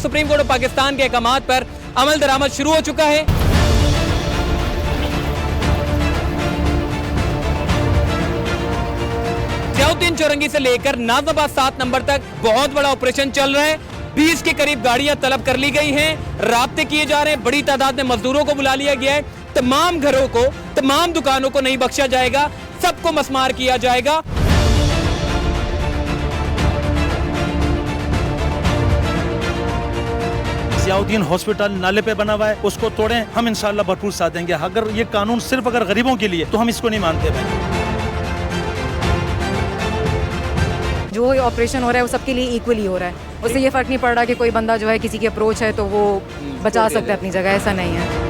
Supreme court of Pakistan के अहकामात पर अमल दरामद शुरू हो चुका है। जियाउद्दीन चौरंगी से लेकर नाज़िमाबाद 7 नंबर तक बहुत बड़ा ऑपरेशन चल रहा है। 20 के करीब गाड़ियां तलब कर ली गई हैं, राब्ते किए जा रहे हैं, बड़ी तादाद में मजदूरों को बुला लिया गया है। तमाम घरों को, तमाम दुकानों को नहीं बख्शा जाएगा, सबको मसमार किया जाएगा। जियाउद्दीन हॉस्पिटल नाले पे बना हुआ है, उसको तोड़ें, हम इंशाल्लाह भरपूर साथ देंगे। अगर ये कानून सिर्फ अगर गरीबों के लिए, तो हम इसको नहीं मानते भाई। जो ऑपरेशन हो रहा है वो सबके लिए इक्वली हो रहा है, उससे ये फर्क नहीं पड़ रहा कि कोई बंदा जो है किसी की अप्रोच है तो वो बचा सकता है अपनी जगह, ऐसा नहीं है।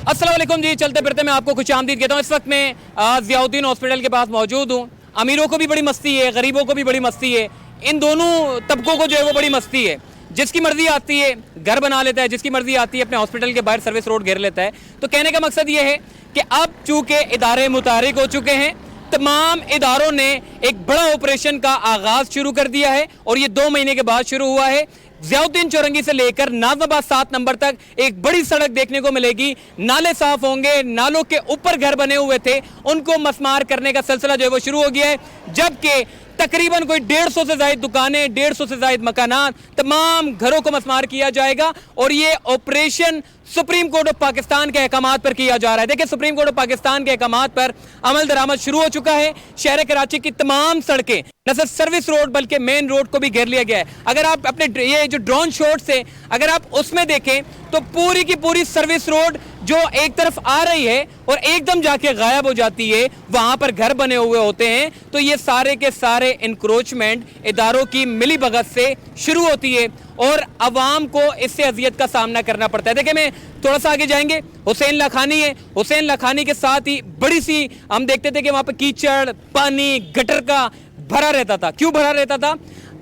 अस्सलाम वालेकुम जी, चलते फिरते मैं आपको खुशामदीद कहता हूँ। इस वक्त मैं जियाउद्दीन हॉस्पिटल के पास मौजूद हूँ। अमीरों को भी बड़ी मस्ती है, गरीबों को भी बड़ी मस्ती है, इन दोनों तबकों को जो है वो बड़ी मस्ती है। जिसकी मर्जी आती है घर बना लेता है, जिसकी मर्जी आती है अपने हॉस्पिटल के बाहर सर्विस रोड घेर लेता है। तो कहने का मकसद ये है कि अब चूंकि इदारे मुतारिक हो चुके हैं, तमाम इदारों ने एक बड़ा ऑपरेशन का आगाज शुरू कर दिया है और ये 2 महीने के बाद शुरू हुआ है। जियाउद्दीन चौरंगी से लेकर नाज़िमाबाद 7 नंबर तक एक बड़ी सड़क देखने को मिलेगी। नाले साफ होंगे, नालों के ऊपर घर बने हुए थे, उनको मसमार करने का सिलसिला जो है वो शुरू हो गया है। जबकि तकरीबन कोई 150 से ज़ायद दुकानें, 150 से ज़ायद मकानात, तमाम घरों को मसमार किया जाएगा और ये operation supreme court of Pakistan के अहकामात पर किया जा रहा है। देखिए, सुप्रीम कोर्ट ऑफ पाकिस्तान के अहकामात पर अमल दरामद शुरू हो चुका है। शहर कराची की तमाम सड़कें, न सिर्फ सर्विस रोड बल्कि मेन रोड को भी घेर लिया गया है। अगर आप अपने ये जो ड्रोन शॉट से अगर आप उसमें देखें तो पूरी की पूरी सर्विस रोड जो एक तरफ आ रही है और एकदम जाके गायब हो जाती है, वहां पर घर बने हुए होते हैं। तो ये सारे के सारे इंक्रोचमेंट इदारों की मिली भगत से शुरू होती है और अवाम को इससे अजियत का सामना करना पड़ता है। देखिए, मैं थोड़ा सा आगे जाएंगे, हुसैन लाखानी है। हुसैन लाखानी के साथ ही बड़ी सी हम देखते थे कि वहां पर कीचड़, पानी, गटर का भरा रहता था। क्यों भरा रहता था?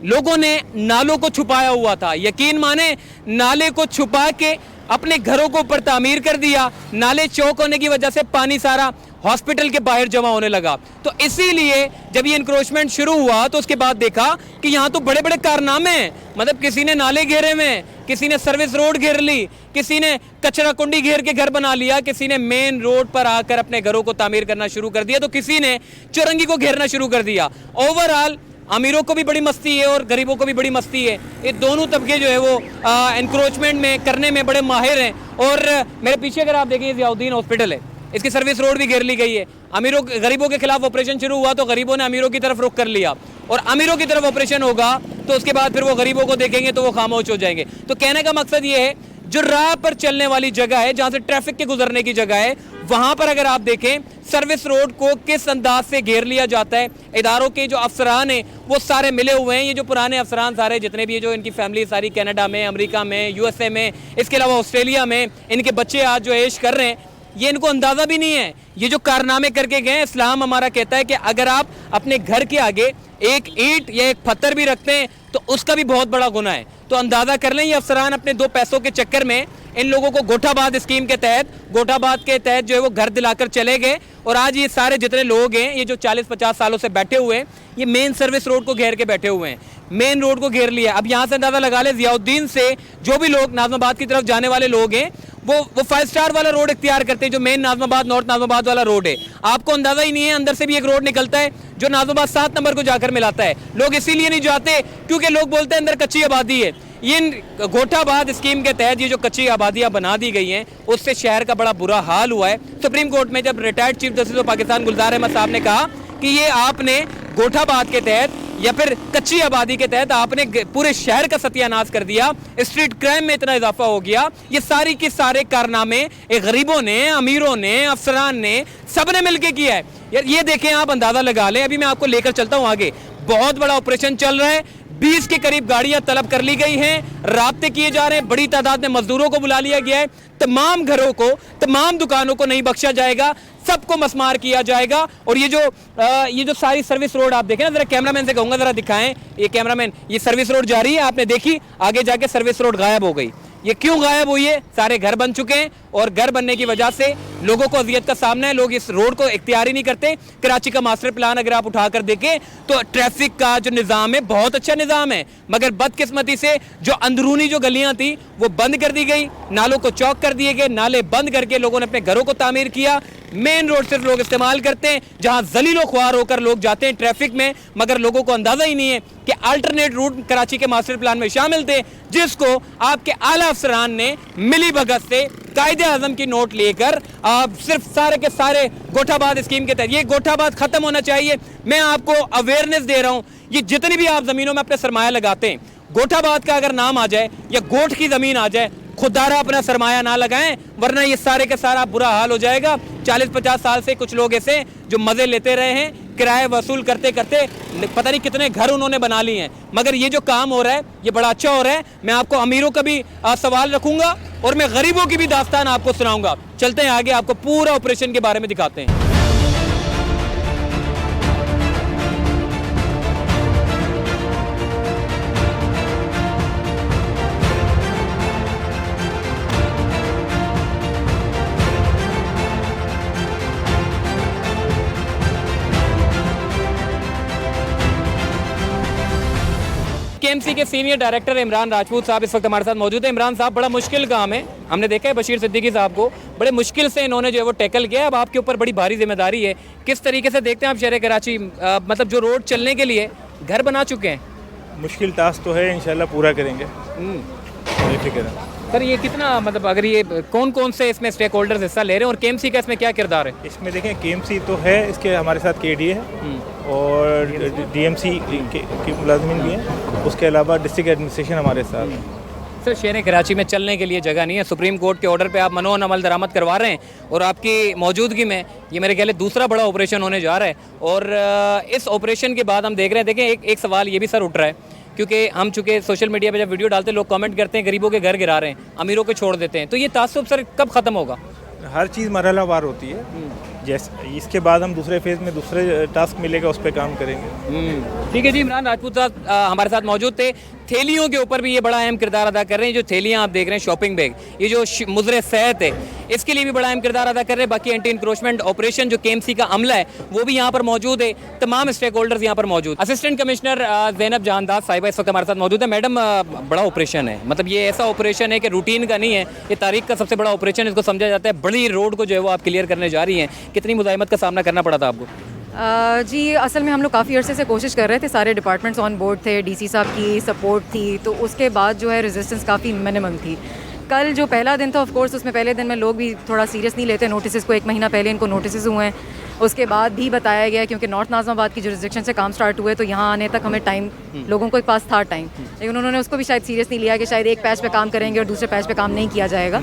लोगों ने नालों को छुपाया हुआ था। यकीन माने, नाले को छुपा के अपने घरों को ऊपर तामीर कर दिया। नाले चौक होने की वजह से पानी सारा हॉस्पिटल के बाहर जमा होने लगा। तो इसीलिए जब ये इंक्रोचमेंट शुरू हुआ तो उसके बाद देखा कि यहाँ तो बड़े बड़े कारनामे हैं। मतलब किसी ने नाले घेरे में, किसी ने सर्विस रोड घेर ली, किसी ने कचरा कुंडी घेर के घर बना लिया, किसी ने मेन रोड पर आकर अपने घरों को तामीर करना शुरू कर दिया, तो किसी ने चौरंगी को घेरना शुरू कर दिया। ओवरऑल अमीरों को भी बड़ी मस्ती है और गरीबों को भी बड़ी मस्ती है। ये दोनों तबके जो है वो एनक्रोचमेंट में करने में बड़े माहिर हैं। और मेरे पीछे अगर आप देखें, जियाउद्दीन हॉस्पिटल है, इसकी सर्विस रोड भी घेर ली गई है। अमीरों गरीबों के खिलाफ ऑपरेशन शुरू हुआ तो गरीबों ने अमीरों की तरफ रुख कर लिया और अमीरों की तरफ ऑपरेशन होगा तो उसके बाद फिर वो गरीबों को देखेंगे तो वो खामोश हो जाएंगे। तो कहने का मकसद ये है, जो राह पर चलने वाली जगह है, जहां से ट्रैफिक के गुजरने की जगह है, वहां पर अगर आप देखें सर्विस रोड को किस अंदाज से घेर लिया जाता है। इदारों के जो अफसरान हैं वो सारे मिले हुए हैं। ये जो पुराने अफसरान सारे जितने भी, जो इनकी फैमिली सारी कनाडा में, अमेरिका में, यूएसए में, इसके अलावा ऑस्ट्रेलिया में, इनके बच्चे आज जो ऐश कर रहे हैं, ये इनको अंदाजा भी नहीं है ये जो कारनामे करके गए। इस्लाम हमारा कहता है कि अगर आप अपने घर के आगे एक ईंट या एक पत्थर भी रखते हैं तो उसका भी बहुत बड़ा गुनाह है। तो अंदाजा कर लें, ये अफसरान अपने 2 पैसों के चक्कर में इन लोगों को गोठाबाद स्कीम के तहत, गोठाबाद के तहत जो है वो घर दिलाकर चले गए और आज ये सारे जितने लोग हैं, ये जो 40-50 सालों से बैठे हुए हैं, ये मेन सर्विस रोड को घेर के बैठे हुए हैं, मेन रोड को घेर लिया। अब यहाँ से अंदाजा लगा ले, जियाउद्दीन से जो भी लोग नाज़िमाबाद की तरफ जाने वाले लोग हैं वो 5 स्टार वाला रोड इख्तियार करते हैं, जो मेन नाज़िमाबाद, नॉर्थ नाज़िमाबाद वाला रोड है। आपको अंदाजा ही नहीं है, अंदर से भी एक रोड निकलता है जो नाज़िमाबाद 7 नंबर को जाकर मिलाता है। लोग इसीलिए नहीं जाते क्योंकि लोग बोलते हैं अंदर कच्ची आबादी है। ये गोठाबाद स्कीम के तहत ये जो कच्ची आबादियां बना दी गई हैं, उससे शहर का बड़ा बुरा हाल हुआ है। सुप्रीम कोर्ट में जब retired chief justice of Pakistan Gulzar Ahmed sahab ने कहा कि ये आपने गोठाबाद के तहत या फिर कच्ची आबादी के तहत आपने पूरे शहर का सत्यानाश कर दिया, स्ट्रीट क्राइम में इतना इजाफा हो गया, ये सारी के सारे कारनामे गरीबों ने, अमीरों ने, अफसरान ने, सब ने मिलकर किया है। यार ये देखें, आप अंदाजा लगा लें। अभी मैं आपको लेकर चलता हूँ आगे। बहुत बड़ा ऑपरेशन चल रहा है। 20 के करीब गाड़ियां तलब कर ली गई हैं, राब्ते किए जा रहे हैं, बड़ी तादाद में मजदूरों को बुला लिया गया है। तमाम घरों को, तमाम दुकानों को नहीं बख्शा जाएगा, सबको मस्मार किया जाएगा। और ये जो सारी सर्विस रोड आप देखें ना, जरा कैमरामैन से कहूंगा जरा दिखाएं, ये कैमरामैन, ये सर्विस रोड जा रही है, आपने देखी, आगे जाके सर्विस रोड गायब हो गई। ये क्यों गायब हुई है? सारे घर बन चुके हैं और घर बनने की वजह से लोगों को अजियत का सामना है, लोग इस रोड को इख्तियार ही नहीं करते। कराची का मास्टर प्लान अगर आप उठाकर देखें तो ट्रैफिक का जो निज़ाम है बहुत अच्छा निज़ाम है, मगर बदकिस्मती से जो अंदरूनी जो गलियां थी वो बंद कर दी गई, नालों को चौक कर दिए गए, नाले बंद करके लोगों ने अपने घरों को तामीर किया। मेन रोड सिर्फ लोग इस्तेमाल करते हैं जहां जलीलो ख्वार होकर लोग जाते हैं ट्रैफिक में, मगर लोगों को अंदाजा ही नहीं है कि अल्टरनेट रूट कराची के मास्टर प्लान में शामिल थे, जिसको आपके आला अफसरान ने मिली भगत से कायदे आजम की नोट लेकर सिर्फ सारे के सारे गोठाबाद स्कीम के तहत, ये गोठाबाद खत्म होना चाहिए। मैं आपको अवेयरनेस दे रहा हूं, ये जितनी भी आप जमीनों में अपने सरमाया लगाते हैं, गोठाबाद का अगर नाम आ जाए या गोठ की जमीन आ जाए, खुदारा अपना सरमाया ना लगाएं, वरना ये सारे का सारा बुरा हाल हो जाएगा। 40-50 साल से कुछ लोग ऐसे जो मजे लेते रहे हैं, किराए वसूल करते करते पता नहीं कितने घर उन्होंने बना लिए हैं, मगर ये जो काम हो रहा है ये बड़ा अच्छा हो रहा है। मैं आपको अमीरों का भी सवाल रखूंगा और मैं गरीबों की भी दास्तान आपको सुनाऊंगा। चलते हैं आगे, आपको पूरा ऑपरेशन के बारे में दिखाते हैं। केएमसी के सीनियर डायरेक्टर इमरान राजपूत साहब इस वक्त हमारे साथ मौजूद है। इमरान साहब, बड़ा मुश्किल काम है, हमने देखा है बशीर सिद्दीकी साहब को बड़े मुश्किल से इन्होंने जो है वो टैकल किया। अब आपके ऊपर बड़ी भारी जिम्मेदारी है, किस तरीके से देखते हैं आप शहर कराची, मतलब जो रोड चलने के लिए घर बना चुके हैं? मुश्किल टास्क तो है, इंशाल्लाह पूरा करेंगे, बेफिक्र है। सर ये कितना, मतलब अगर ये कौन कौन से इसमें स्टेक होल्डर्स हिस्सा ले रहे हैं और केएमसी का इसमें क्या किरदार है? इसमें देखें केएमसी तो है, इसके हमारे साथ केडी है और डीएमसी के मुलाजमीन भी हैं, उसके अलावा डिस्ट्रिक्ट एडमिनिस्ट्रेशन हमारे साथ है। सर शहर कराची में चलने के लिए जगह नहीं है, सुप्रीम कोर्ट के ऑर्डर पे आप मनोन अमल दरामद करवा रहे हैं और आपकी मौजूदगी में ये मेरे ख्याल है दूसरा बड़ा ऑपरेशन होने जा रहा है। और इस ऑपरेशन के बाद हम देख रहे हैं, देखें एक सवाल ये भी सर उठ रहा है, क्योंकि हम चूँकि सोशल मीडिया पे जब वीडियो डालते हैं लोग कमेंट करते हैं गरीबों के घर गिरा रहे हैं, अमीरों को छोड़ देते हैं, तो ये तासुब सर कब ख़त्म होगा? हर चीज़ मरहलावार होती है, जैसे इसके बाद हम दूसरे फेज़ में दूसरे टास्क मिलेगा उस पर काम करेंगे। ठीक है जी, इमरान राजपूत साहब हमारे साथ मौजूद थे। थैलियों के ऊपर भी ये बड़ा अहम किरदार अदा कर रहे हैं, जो थैलियां आप देख रहे हैं शॉपिंग बैग, ये जो मुजरे सेहत है इसके लिए भी बड़ा अहम किरदार अदा कर रहे हैं। बाकी एंटी इंक्रोचमेंट ऑपरेशन जो केएमसी का अमला है वो भी यहाँ पर मौजूद है, तमाम स्टेक होल्डर्स यहाँ पर मौजूद। असिस्टेंट कमिश्नर ज़ैनब जहानदास साहिबा इस वक्त हमारे साथ मौजूद है। मैडम, बड़ा ऑपरेशन है, मतलब ये ऐसा ऑपरेशन है कि रूटीन का नहीं है, ये तारीख का सबसे बड़ा ऑपरेशन इसको समझा जाता है। बड़ी रोड को जो है वो आप क्लियर करने जा रही हैं, कितनी मुज़ाहिमत का सामना करना पड़ा था आपको? जी असल में हम लोग काफ़ी अरसे से कोशिश कर रहे थे, सारे डिपार्टमेंट्स ऑन बोर्ड थे, डीसी साहब की सपोर्ट थी, तो उसके बाद जो है रेजिस्टेंस काफ़ी मिनिमम थी। कल जो पहला दिन था, ऑफ कोर्स उसमें पहले दिन में लोग भी थोड़ा सीरियस नहीं लेते नोटिस को, 1 महीना पहले इनको नोटिस हुए हैं, उसके बाद भी बताया गया क्योंकि नॉर्थ नाज़माबाद की जुरिसडिक्शन से काम स्टार्ट हुए तो यहाँ आने तक हमें टाइम, लोगों के पास था टाइम, लेकिन उन्होंने उसको भी शायद सीरियस नहीं लिया कि शायद एक पैच पे काम करेंगे और दूसरे पैच पे काम नहीं किया जाएगा,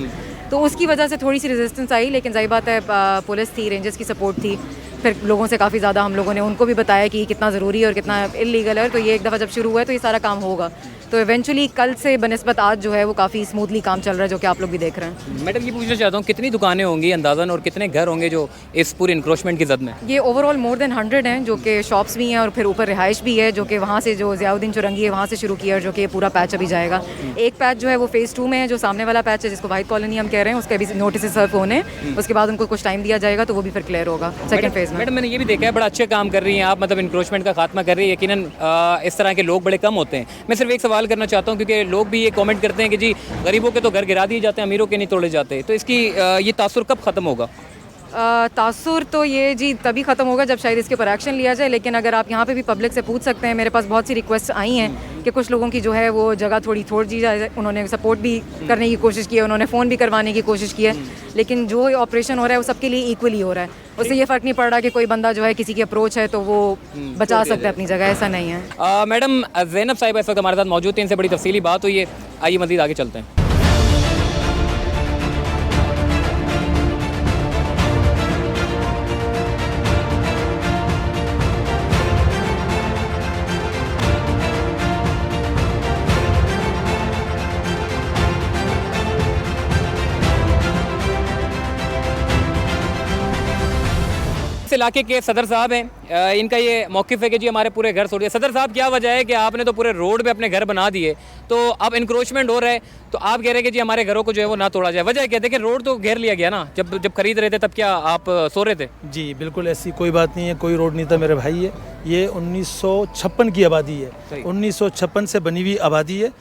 तो उसकी वजह से थोड़ी सी रेजिस्टेंस आई। लेकिन सही बात है, पुलिस थी, रेंजर्स की सपोर्ट थी, फिर लोगों से काफ़ी ज़्यादा हम लोगों ने उनको भी बताया कि कितना ज़रूरी है और कितना इलीगल है, तो ये एक दफ़ा जब शुरू हुआ है तो ये सारा काम होगा। तो इवेंचुअली कल से बनिस्बत आज जो है वो काफ़ी स्मूथली काम चल रहा है, जो कि आप लोग भी देख रहे हैं। मैडम ये पूछना चाहता हूँ, कितनी दुकानें होंगी अंदाज़न और कितने घर होंगे जो इस पूरी इंक्रोचमेंट की जद में? ये ओवरऑल मोर देन 100 हैं, जो कि शॉप्स भी हैं और फिर ऊपर रिहाइश भी है, जो कि वहाँ से जो ज़ियाउद्दीन चुरंगी है वहाँ से शुरू किया, जो कि पूरा पैच अभी जाएगा। एक पैच जो है वो फेज़ 2 में है, जो सामने वाला पैच है जिसको वाइट कॉलोनी हम कह रहे हैं, उसके अभी नोटिस सर्व होने, उसके बाद उनको कुछ टाइम दिया जाएगा तो वो भी फिर क्लियर होगा सेकंड फेज़ में। मैडम मैंने ये भी देखा है बड़ा अच्छे काम कर रही हैं आप, मतलब इंक्रोचमेंट का खात्मा कर रही है। यकीनन इस तरह के लोग बड़े कम होते हैं। मैं सिर्फ एक सवाल करना चाहता हूँ, क्योंकि लोग भी ये कमेंट करते हैं कि जी गरीबों के तो घर गिरा दिए जाते हैं, अमीरों के नहीं तोड़े जाते, तो इसकी ये तासुर कब ख़त्म होगा? तासुर तो ये जी तभी ख़त्म होगा जब शायद इसके ऊपर एक्शन लिया जाए। लेकिन अगर आप यहाँ पे भी पब्लिक से पूछ सकते हैं, मेरे पास बहुत सी रिक्वेस्ट आई हैं कि कुछ लोगों की जो है वो जगह थोड़ी छोड़ दी जाए, उन्होंने सपोर्ट भी करने की कोशिश की है, उन्होंने फ़ोन भी करवाने की कोशिश की है, लेकिन जो ऑपरेशन हो रहा है वो सबके लिए इक्वली हो रहा है। उससे ये फ़र्क नहीं पड़ रहा कि कोई बंदा जो है किसी की अप्रोच है तो वो बचा सकता है अपनी जगह, ऐसा नहीं है। मैडम ज़ैनब साहिबा इस वक्त हमारे साथ मौजूद थे, इनसे बड़ी तफसीली बात हुई है, आइए मज़ीद आगे चलते हैं। इस इलाके के सदर साहब हैं, इनका ये मौक़िफ़ है कि जी हमारे पूरे घर तोड़ दिए। सदर साहब, क्या वजह है कि आपने तो पूरे रोड पे अपने घर बना दिए, तो अब इंक्रोचमेंट हो रहा है, तो आप कह रहे हैं कि जी हमारे घरों को जो है वो ना तोड़ा जाए। वजह क्या है? देखिए रोड तो घेर लिया गया ना, जब खरीद रहे थे तब क्या आप सो रहे थे? जी बिल्कुल, ऐसी कोई बात नहीं है, कोई रोड नहीं था मेरे भाई। ये 1956 की आबादी है, 1956 से बनी हुई आबादी है।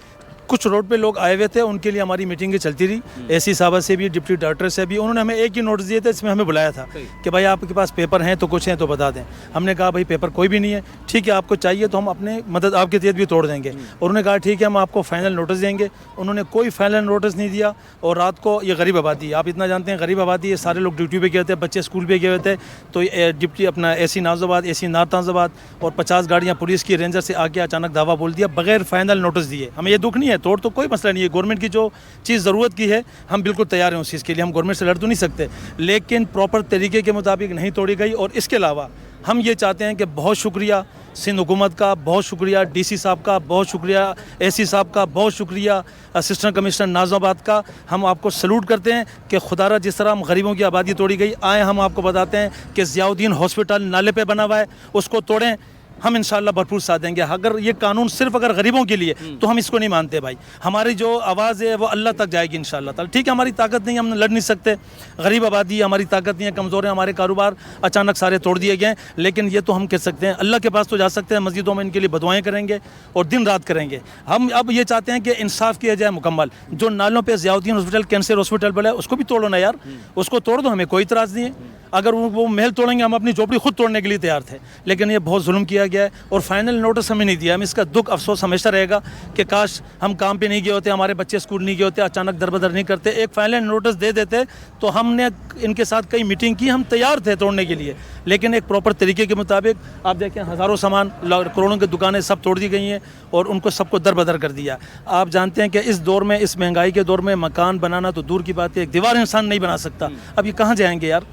कुछ रोड पे लोग आए हुए थे, उनके लिए हमारी मीटिंगें चलती रही, एसी साहब से भी, डिप्टी डायरेक्टर से भी। उन्होंने हमें एक ही नोटिस दिए थे, इसमें हमें बुलाया था कि भाई आपके पास पेपर हैं तो कुछ हैं तो बता दें। हमने कहा भाई पेपर कोई भी नहीं है, ठीक है आपको चाहिए तो हम अपने मदद आपके तहत भी तोड़ देंगे। और उन्होंने कहा ठीक है हम आपको फाइनल नोटिस देंगे। उन्होंने कोई फाइनल नोटिस नहीं दिया। और रात को, ये गरीब आबादी, आप इतना जानते हैं गरीब आबादी है, सारे लोग ड्यूटी पे गए थे, बच्चे स्कूल पे गए हुए थे, तो डिप्टी अपना एसी नाज़ाबाद, एसी नाज़ाबाद और 50 गाड़ियाँ पुलिस की रेंजर से आके अचानक दावा बोल दिया बगैर फाइनल नोटिस दिए। हमें ये दुख नहीं है, तोड़ तो कोई मसला नहीं है, गवर्नमेंट की जो चीज़ ज़रूरत की है हम बिल्कुल तैयार हैं उस चीज़ के लिए, हम गवर्नमेंट से लड़ तो नहीं सकते, लेकिन प्रॉपर तरीके के मुताबिक नहीं तोड़ी गई। और इसके अलावा हम ये चाहते हैं कि बहुत शुक्रिया सिंध हुकूमत का, बहुत शुक्रिया डीसी साहब का, बहुत शुक्रिया एसी साहब का, बहुत शुक्रिया असिस्टेंट कमिश्नर नाज़ाबाद का। हम आपको सल्यूट करते हैं कि खुदारा जिस तरह हम गरीबों की आबादी तोड़ी गई, आए हम आपको बताते हैं कि ज़ियाउद्दीन हॉस्पिटल नाले पे बना हुआ है, उसको तोड़ें, हम इंशाल्लाह भरपूर साथ देंगे। अगर ये कानून सिर्फ अगर गरीबों के लिए, तो हम इसको नहीं मानते भाई। हमारी जो आवाज़ है वो अल्लाह तक जाएगी इंशाल्लाह ताला। ठीक है हमारी ताकत नहीं, हम लड़ नहीं सकते, गरीब आबादी हमारी ताकत नहीं है, कमज़ोर है, हमारे कारोबार अचानक सारे तोड़ दिए गए। लेकिन ये तो हम कह सकते हैं अल्लाह के पास तो जा सकते हैं, मस्जिदों में इनके लिए बदुआएँ करेंगे और दिन रात करेंगे। हम अब ये चाहते हैं कि इंसाफ किया जाए मुकम्मल। जो नालों पर ज़ियाउद्दीन हॉस्पिटल, कैंसर हॉस्पिटल बना है, उसको भी तोड़ो ना यार, उसको तोड़ दो, हमें कोई इतराज़ नहीं है। अगर वो महल तोड़ेंगे, हम अपनी झोपड़ी खुद तोड़ने के लिए तैयार थे, लेकिन ये बहुत जुल्म किया गया है और फाइनल नोटिस हमें नहीं दिया। हम इसका दुख अफसोस हमेशा रहेगा कि काश हम काम पे नहीं गए होते, हमारे बच्चे स्कूल नहीं गए होते, अचानक दरबदर नहीं करते, एक फाइनल नोटिस दे देते तो हमने इनके साथ कई मीटिंग की, हम तैयार थे तोड़ने के लिए, लेकिन एक प्रॉपर तरीके के मुताबिक आप देखें हज़ारों सामान, करोड़ों की दुकानें सब तोड़ दी गई हैं और उनको सबको दरबदर कर दिया। आप जानते हैं कि इस दौर में, इस महंगाई के दौर में मकान बनाना तो दूर की बात है, एक दीवार इंसान नहीं बना सकता। अब ये कहाँ जाएंगे यार?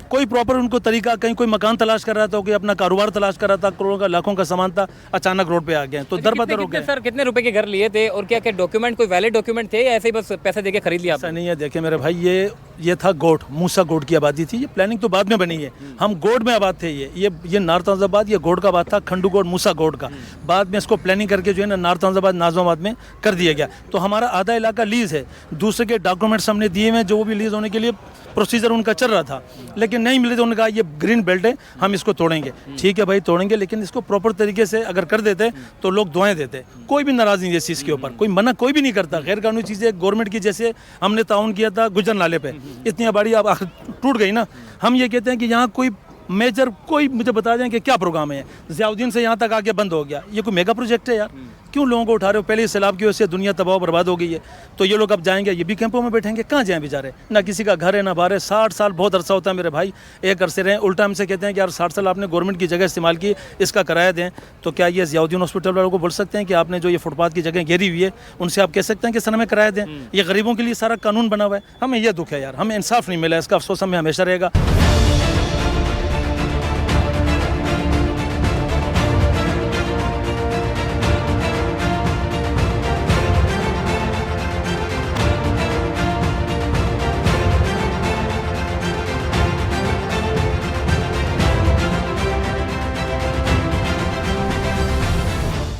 कोई प्रॉपर उनको तरीका, कहीं कोई मकान तलाश कर रहा था, कोई अपना कारोबार तलाश कर रहा था, करोड़ों का लाखों का सामान था, अचानक रोड पे आ गए तो दरबदर हो गए। सर कितने रुपए के घर लिए थे और क्या क्या डॉक्यूमेंट, कोई वैलिड डॉक्यूमेंट थे या ऐसे ही बस पैसे देके खरीद लिया? ऐसा नहीं है, देखे मेरे भाई, ये था गोड, मूसा गोड की आबादी थी। ये प्लानिंग तो बाद में बनी है, हम गोड में आबाद थे। ये नार्थ नाज़ाबाद, ये गोड का आबाद था, खंडू गोड, मूसा गोड का। बाद में इसको प्लानिंग करके जो है ना नार्थ नाज़ाबाद में कर दिया गया। तो हमारा आधा इलाका लीज है, दूसरे के डॉक्यूमेंट्स हमने दिए हुए, जो भी लीज होने के लिए प्रोसीजर उनका चल रहा था, लेकिन नहीं मिले तो उन्होंने कहा ये ग्रीन बेल्ट है, हम इसको तोड़ेंगे। ठीक है भाई तोड़ेंगे, लेकिन इसको प्रॉपर तरीके से अगर कर देते तो लोग दुआएं देते, कोई भी नाराज़ नहीं है इस चीज़ के ऊपर, कोई मना कोई भी नहीं करता। गैर कानूनी चीज़ें गवर्नमेंट की, जैसे हमने ताउन किया था गुजर नाले पे, इतनी बड़ी अब टूट गई ना, हम ये कहते हैं कि यहाँ कोई मेजर, कोई मुझे बता दें कि क्या प्रोग्राम है। ज़ियाउद्दीन से यहाँ तक आके बंद हो गया, ये कोई मेगा प्रोजेक्ट है यार? क्यों लोगों को उठा रहे हो? पहले सैलाब की वजह से दुनिया तबाह बर्बाद हो गई है, तो ये लोग अब जाएंगे, ये भी कैंपों में बैठेंगे, कहाँ जाएं बेचारे? ना किसी का घर है ना बाहर है। 60 साल बहुत अरसा होता है मेरे भाई, एक अरसे रहे, उल्टा हमसे कहते हैं कि यार 60 साल आपने गवर्नमेंट की जगह इस्तेमाल की, इसका किराया दें। तो क्या ये ज़ियाउद्दीन हॉस्पिटल वालों को बोल सकते हैं कि आपने जो ये फुटपाथ की जगह घेरी हुई है, उनसे आप कह सकते हैं कि सर हमें किराया दें? ये गरीबों के लिए सारा कानून बना हुआ है। हमें यह दुख है यार, हमें इंसाफ नहीं मिला, इसका अफसोस हमें हमेशा रहेगा।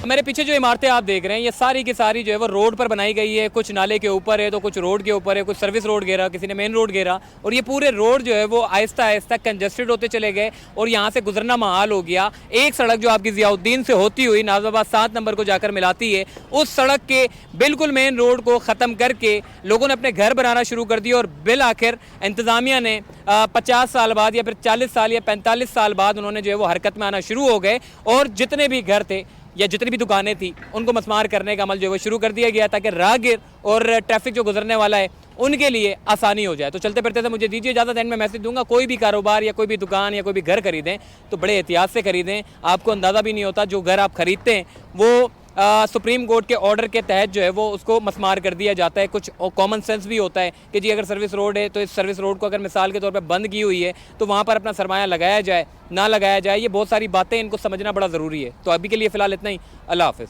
मेरे पीछे जो इमारतें आप देख रहे हैं, ये सारी की सारी जो है वो रोड पर बनाई गई है। कुछ नाले के ऊपर है तो कुछ रोड के ऊपर है, कुछ सर्विस रोड घेरा, किसी ने मेन रोड घेरा, और ये पूरे रोड जो है वो आहिस्ता आहिस्ता कंजस्टेड होते चले गए और यहाँ से गुजरना महाल हो गया। एक सड़क जो आपकी ज़ियाउद्दीन से होती हुई नाज़ाबाद 7 नंबर को जाकर मिलाती है, उस सड़क के बिल्कुल मेन रोड को ख़त्म करके लोगों ने अपने घर बनाना शुरू कर दिया और बिल आखिर इंतज़ामिया ने 50 साल बाद या फिर 40 साल या 45 साल बाद उन्होंने जो है वो हरकत में आना शुरू हो गए और जितने भी घर थे या जितनी भी दुकानें थी उनको मस्मार करने का अमल जो है वो शुरू कर दिया गया, ताकि राहगीर और ट्रैफिक जो गुजरने वाला है उनके लिए आसानी हो जाए। तो चलते फिरते थे मुझे दीजिए इजाज़त। एंड में मैसेज दूंगा, कोई भी कारोबार या कोई भी दुकान या कोई भी घर खरीदें तो बड़े एहतियात से खरीदें। आपको अंदाज़ा भी नहीं होता जो घर आप खरीदते हैं वो सुप्रीम कोर्ट के ऑर्डर के तहत जो है वो उसको मस्मार कर दिया जाता है। कुछ कॉमन सेंस भी होता है कि जी अगर सर्विस रोड है तो इस सर्विस रोड को अगर मिसाल के तौर पे बंद की हुई है तो वहाँ पर अपना सरमाया लगाया जाए ना लगाया जाए, ये बहुत सारी बातें इनको समझना बड़ा ज़रूरी है। तो अभी के लिए फ़िलहाल इतना ही। अल्लाह हाफ़िज़।